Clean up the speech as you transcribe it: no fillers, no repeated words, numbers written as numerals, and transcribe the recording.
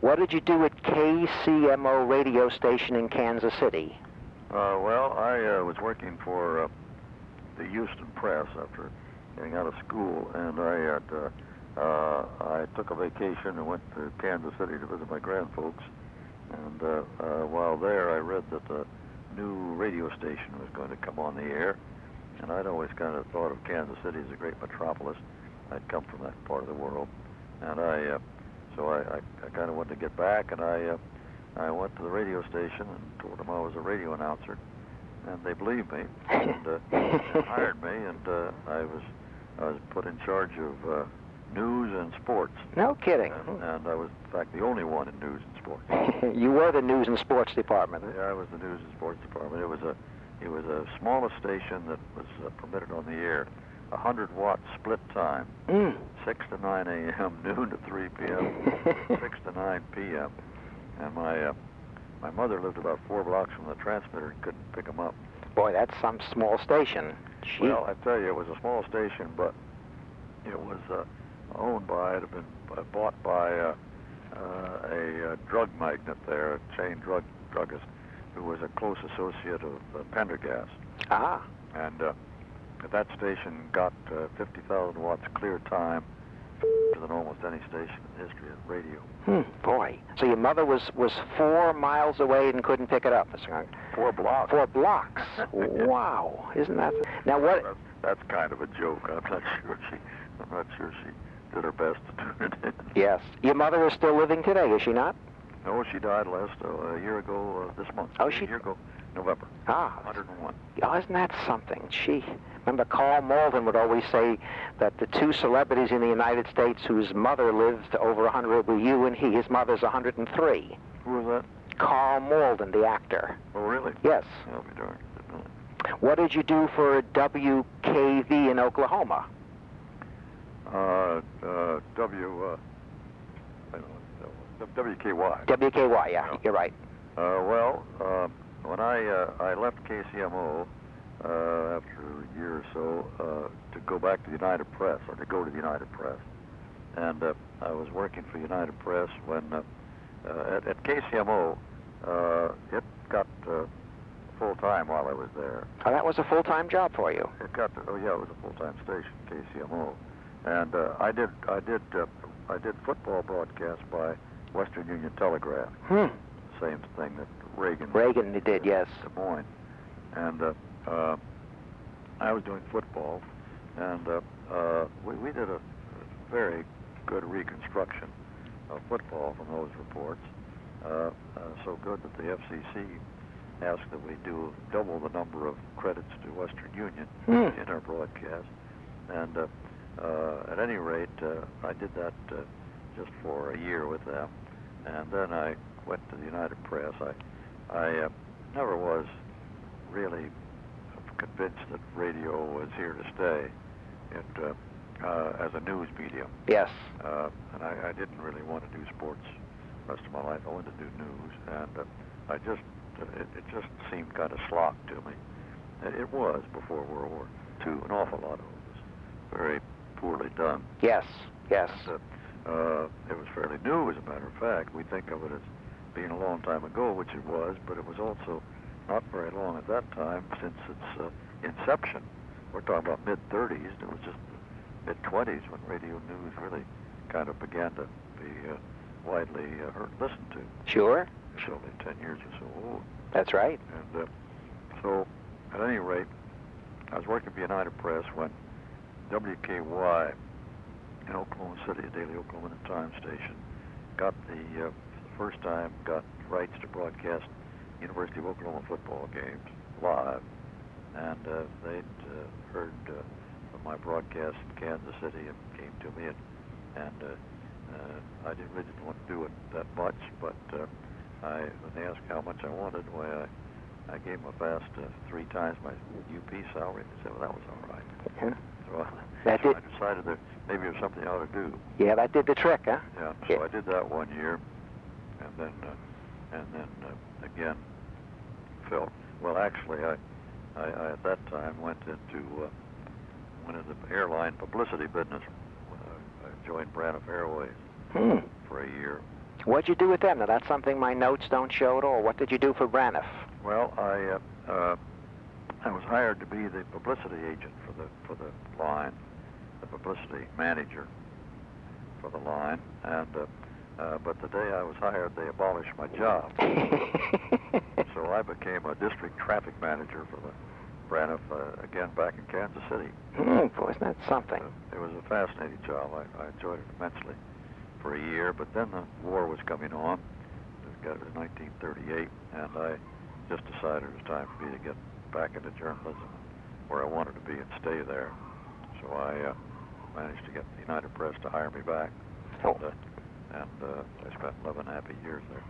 What did you do at KCMO radio station in Kansas City? Well, I was working for the Houston Press after getting out of school, and I took a vacation and went to Kansas City to visit my grandfolks. And while there, I read that a new radio station was going to come on the air. And I'd always kind of thought of Kansas City as a great metropolis. I'd come from that part of the world. And so I kind of wanted to get back, and I went to the radio station and told them I was a radio announcer. And they believed me and hired me, and I was put in charge of news and sports. No kidding. And I was, in fact, the only one in news and sports. You were the news and sports department. Yeah, I was the news and sports department. It was a smallest station that was permitted on the air, 100-watt split time, 6 to 9 a.m., noon to 3 p.m., 6 to 9 p.m. And my mother lived about 4 blocks from the transmitter and couldn't pick them up. Boy, that's some small station. Gee. Well, I tell you, it was a small station, but it was owned by, it had been bought by a drug magnate there, a chain druggist, who was a close associate of Pendergast. Ah. And that station got 50,000 watts clear time than almost any station in the history of radio. Boy. So your mother was 4 miles away and couldn't pick it up, Mr. Cronkite. 4 blocks. 4 blocks. Wow. Isn't that... Now what... That's kind of a joke. I'm not sure she did her best to turn it in. Yes. Your mother is still living today, is she not? No, she died a year ago this month. Oh, a year ago, November. 101. Oh, isn't that something? Remember Carl Malden would always say that the 2 celebrities in the United States whose mother lived over 100 were you and he. His mother's 103. Who was that? Carl Malden, the actor. Oh, really? Yes. I'll be darned. What did you do for WKV in Oklahoma? WKY. WKY, yeah, you're right. When I left KCMO after a year or so to go back to the United Press, or to go to the United Press, and I was working for United Press when at KCMO it got full-time while I was there. Oh, that was a full-time job for you? It got it was a full-time station, KCMO, and I did football broadcasts by Western Union Telegraph. Same thing that Reagan did, yes. Des Moines. And I was doing football, and we did a very good reconstruction of football from those reports. So good that the FCC asked that we do double the number of credits to Western Union in our broadcast. And at any rate, I did that just for a year with them. And then I went to the United Press. I never was really convinced that radio was here to stay as a news medium. Yes. And I didn't really want to do sports the rest of my life. I wanted to do news, and it just seemed kind of slop to me. It was before World War II. An awful lot of it was very poorly done. Yes, yes. It was fairly new, as a matter of fact. We think of it as being a long time ago, which it was, but it was also not very long at that time since its inception. We're talking about mid-30s. It was just mid-20s when radio news really kind of began to be widely listened to. Sure. It's only 10 years or so old. That's right. And so, at any rate, I was working for United Press when WKY in Oklahoma City, a daily Oklahoma Times station, got the first time got rights to broadcast University of Oklahoma football games live, and they'd heard of my broadcast in Kansas City and came to me, and I really didn't want to do it that much, but when they asked how much I wanted, why I gave them a fast 3 times my UP salary. They said, well, that was all right. Yeah. So, I decided that maybe it was something I ought to do. Yeah, that did the trick, huh? Yeah. So I did that 1 year, and then again felt well. Actually, I at that time went into the airline publicity business. I joined Braniff Airways for a year. What'd you do with them? Now, that's something my notes don't show at all. What did you do for Braniff? Well, I was hired to be the publicity agent for the line, the publicity manager for the line, and but the day I was hired, they abolished my job. So I became a district traffic manager for the Braniff, again back in Kansas City. Boy, isn't that something? It was a fascinating job. I enjoyed it immensely for a year, but then the war was coming on. It was 1938, and I just decided it was time for me to get back into journalism, where I wanted to be and stay there. So I managed to get the United Press to hire me back, and I spent 11 happy years there.